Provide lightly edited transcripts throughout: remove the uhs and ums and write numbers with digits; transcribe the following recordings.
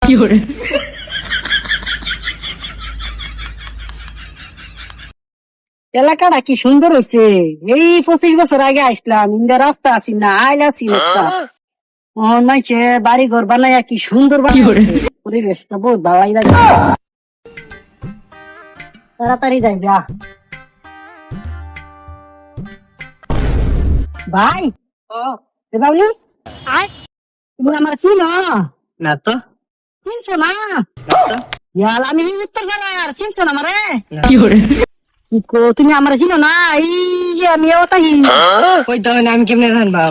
কি করে? এলাকাটা কি সুন্দর হয়েছে। এই 25 বছর আগে আসলাম, ইন্দা রাস্তা আছি না আইলা ছিল মাইছে বাড়ি ঘর বানাইয়া কি সুন্দর বানাইছে। পরিবেশটা বহুত ভালো লাগে। তাড়াতাড়ি যাই যা ভাই। এ বাবলি তুমি আমার চিনো? না তো। চিনছো না? ইয়াল আমি উত্তর পাড়ার, চিনছো না আমারে? কি করে? কি কো তুমি আমার চিনো না? এই যে আমি ওটাই ওই তো আমি কেমনে জানবা?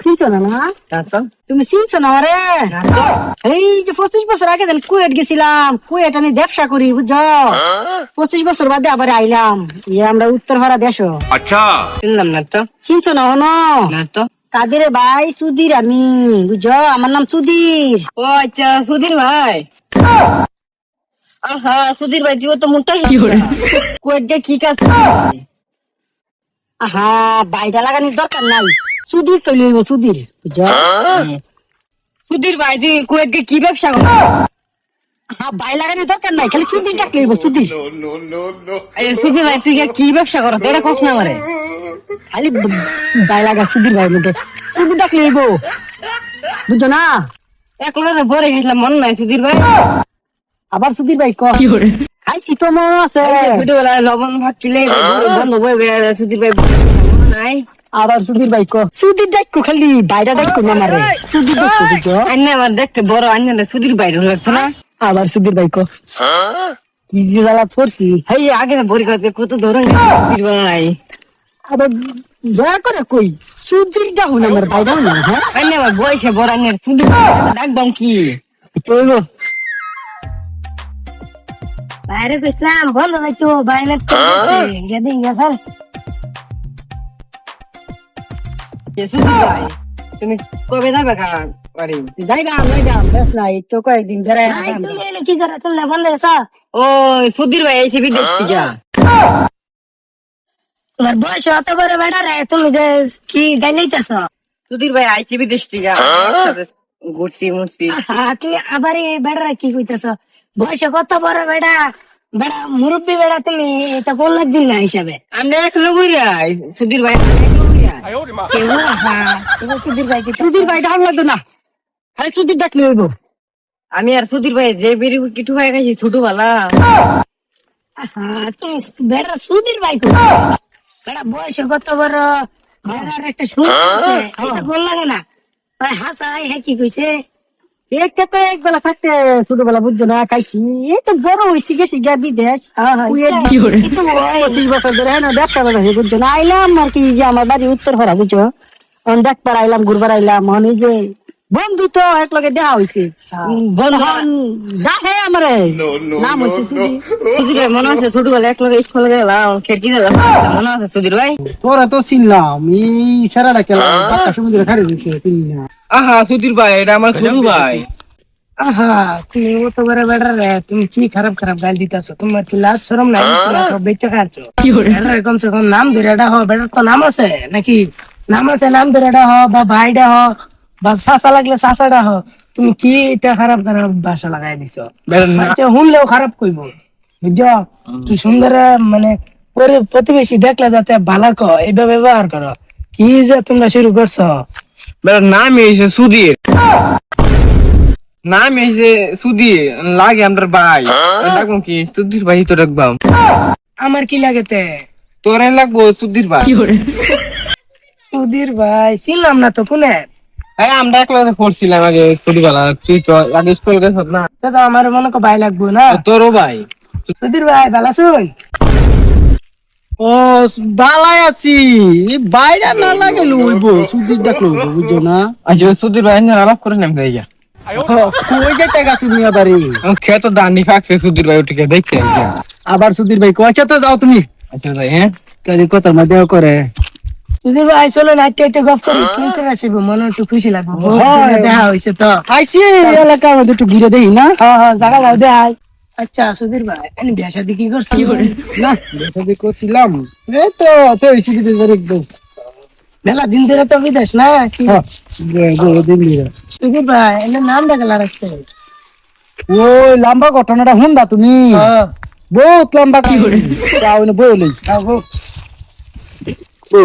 চিনছো না? না না তো। তুমি চিনছো না আমারে? না তো। এই যে 25 বছর আগে যেন কুয়েট গেছিলাম, কুয়েট আমি ব্যবসা করি বুঝছো। 25 বছর বাদে আবার আইলাম, আমরা উত্তর ভাড়া দেশ। अच्छा চিনলাম না তো। চিনছো না? হনো না তো। কাদের ভাই সুধীর আমি, বুঝছো আমার নাম সুধীর। ও আচ্ছা, সুধীর ভাই। আহা, সুধীর ভাই তুই তো মোটা কি করে? কুয়েট গে কি কাজ? আহা বাইটা লাগানোর দরকার নাই, সুধীর কইলে হইব সুধীর, বুঝছো। সুধীর ভাই তুই কুয়েত গিয়ে কি ব্যবসা করো? হ্যাঁ বাই লাগানোর দরকার নাই, খালি সুধীর ডাকলে হইব সুধীর। এই সুধীর ভাই তুই কি ব্যবসা করো? তোরা কস না আমারে। খালি বাই লাগা সুধীর ভাই মধ্যে সুধীর ডাকলে হইব, বুঝছো না। এক লোক পরে গেছিলাম, মন নাই সুধীর ভাই। আবার সুধীর ভাই ক কি করে? খাইছি তো মনে আছে। ছোটবেলায় লবণ ভাত কিলে বন্ধ বই সুধীর ভাই মনে নাই। আবার সুধীর ভাই ক সুধীর ডাকো, খালি বাইরা ডাকো না মারে সুধীর ডাকো, বুঝছো। আন্না আমার দেখতে বড়, আন্না সুধীর ভাই লাগতো না। আবার সুধীর ভাই ক কি যে জ্বালা পড়ছি। এই আগে না বড়ি করতে কত ধরুন সুধীর ভাই। আবার দয়া করে কই সুধীর ডাকো না আমার বাইরা না। হ্যাঁ আন্না আমার বয়সে বড়, আন্নার সুধীর ডাকবাম কি? চলব বাইরে গেছিলাম, বন্ধ যাইতো বাইরে গেদিন গেছাল। সুধীর ভাই তুমি কবে যাবে বাড়ি? যাইবাম বেশ নাই তো, কয়েকদিন বেড়াই কি করে তুমি বন্ধ গেছ। ও সুধীর ভাই এসে বিদেশ থেকে। তোমার বয়স অত বড় বেড়া রে, তুমি যে কি গাইলাইতেছ। সুধীর ভাই আইসি বিদেশ থেকে, ঘুরছি মুরছি। তুমি আবার এই বেড়া কি কইতেছ? বয়স কত বড় বেড়া, বেড়া মুরব্বী বেড়া, তুমি এটা কোন লাগছিল না হিসাবে। আমরা এক লোক সুধীর ভাই সুধীর ভাই ডাক লাগতো না, খালি সুধীর ডাকলে হইব। আমি আর সুধীর ভাই যে বেরি কিটু ভাই খাইছি ছোটবেলা। তুমি বেড়া সুধীর ভাই কই? বেড়া বয়স কত বড়, বেড়ার একটা সুর আছে, এটা বল লাগে না। হাসাই হ্যাঁ কি কইছে, একটা তো একবেলা থাকতে ছোটবেলা বুঝছো না খাইছি, এই তো বড় হয়েছি গেছি গিয়া বিদেশ। কি করে? 25 বছর ধরে হ্যাঁ ব্যবসা করতেছি বুঝছো না। আইলাম আর কি, যে আমার বাড়ি উত্তর পাড়া বুঝছো, দেখবার আইলাম ঘুরবার আইলাম। এই যে বন্ধু তো এক লগে দেখা হয়েছে, দেখে আমারে নাম হয়েছে সুধীর ভাই মনে আছে ছোটবেলা এক লোক স্কুল গেলাম, খেটি মনে আছে সুধীর ভাই? তোরা তো চিনলাম, এই সারাটা খেলাম সমুদ্রে খারে দিচ্ছে চিনলাম। আহা সুধীর ভাই এটা আমার ছোট ভাই। আহা তুমি তো বড় বেড়া রে, তুমি কি খারাপ খারাপ গাল দিতেছো, তোমার কি লাজ শরম নাই? সব বেচে খাচ্ছো। কি করে? কমসে কম নাম ধরে এটা হ, বেটার তো নাম আছে নাকি? নাম আছে, নাম ধরে এটা হ, বা ভাইডা হ, বা চাচা লাগলে চাচাটা হ। তুমি কি এটা খারাপ খারাপ ভাষা লাগাই দিছো, শুনলেও খারাপ কইব বুঝছো। কি সুন্দর মানে প্রতিবেশী দেখলে যাতে ভালো ক এইভাবে ব্যবহার করো। কি যে তোমরা শুরু করছো? নাম এসে সুধীর, নাম এসে সুধীর লাগে আমার ভাই। লাগবো কি সুধীর ভাই তো রাখবাম। আমার কি লাগেতে? তোরে লাগবো সুধীর ভাই। কি করে? সুধীর ভাই চিনলাম না তো কোনে। হ্যাঁ আমরা ক্লাসে পড়ছিলাম আগে ছোটবেলা, তুই তো আগে স্কুল গেছ না। তো আমার মনে কর ভাই লাগবো না। তোরও ভাই সুধীর ভাই ভালো শুন। ও বালাই আছি, বাইরে না লাগে লইব সুধীর ডাকলো বুঝছো না। আজ সুধীর ভাই আলাপ করে নেম দেয় কই যেতে গা তুমি আবারই? খেত দান্ডি ফাঁকছে সুধীর ভাই ওটিকে দেখতে আবার সুধীর ভাই কয়টা তো যাও তুমি। আচ্ছা যাই হ্যাঁ কাজে কথার মধ্যে করে সুধীর ভাই চলো না একটা গপ করি, কেমন আসিব মনে একটু খুশি লাগবে। দেখা হয়েছে তো আইসি এলাকার মধ্যে একটু ঘুরে দেখি না। হ্যাঁ জায়গা যাও দেখাই। আচ্ছা সুধীর ভাই আমি বিয়া শাদী কি করছি? কি করে? না বিয়া শাদী করছিলাম, এই তো হয়েছি বিদেশ বাড়ি একদম। মেলা দিন ধরে তো বিদেশ না কি হ্যাঁ দিন দিয়ে সুধীর ভাই এর নাম ডাকলা রাখছে ওই লম্বা ঘটনাটা শুনবা তুমি বহুত লম্বা কি করে বই লই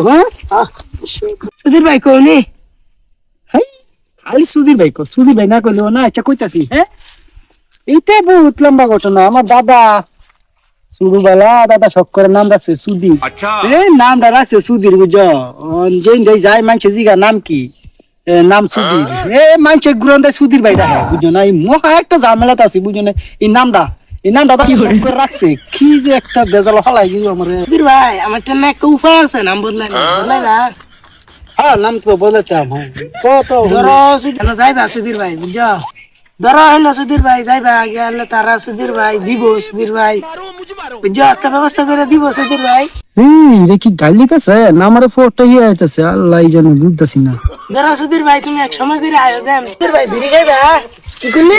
হ্যাঁ সুধীর ভাই কোনি হাই খালি সুধীর ভাই কো সুধীর ভাই না কইলো না আচ্ছা কইতাছি হ্যাঁ এইটা বহুত লম্বা ঘটনা আমার দাদা ছোটবেলা দাদা শখ করে নাম রাখছে সুধীর এই নামটা রাখছে সুধীর বুঝো যেই দেই যায় মানুষে জিগা নাম কি নাম সুধীর মানুষে গুরন্দে সুধীর ভাই ডাকে বুঝো না এই মহা একটা ঝামেলাতে আছে বুঝো না এই নামটা কি করে রাখছে কি যে একটা বেজাল হলাই গেল আমার সুধীর ভাই আমার টেনে একটা উপায় আছে নাম বদলাই না হ্যাঁ নাম তো বলেতাম হ্যাঁ কত ধরো যাইবা সুধীর ভাই বুঝছো ধরো হইলো সুধীর ভাই যাইবা আগে হলে তারা সুধীর ভাই দিব সুধীর ভাই বুঝছো একটা ব্যবস্থা করে দিব সুধীর ভাই রে কি গালিতেছে না আমার ফোরটা হিয়া আইতাছে আল্লাহ জানে বুঝতাছি না ধরো সুধীর ভাই তুমি এক সময় করে আয়োজন সুধীর ভাই বিড়ি খাইবা কি করলি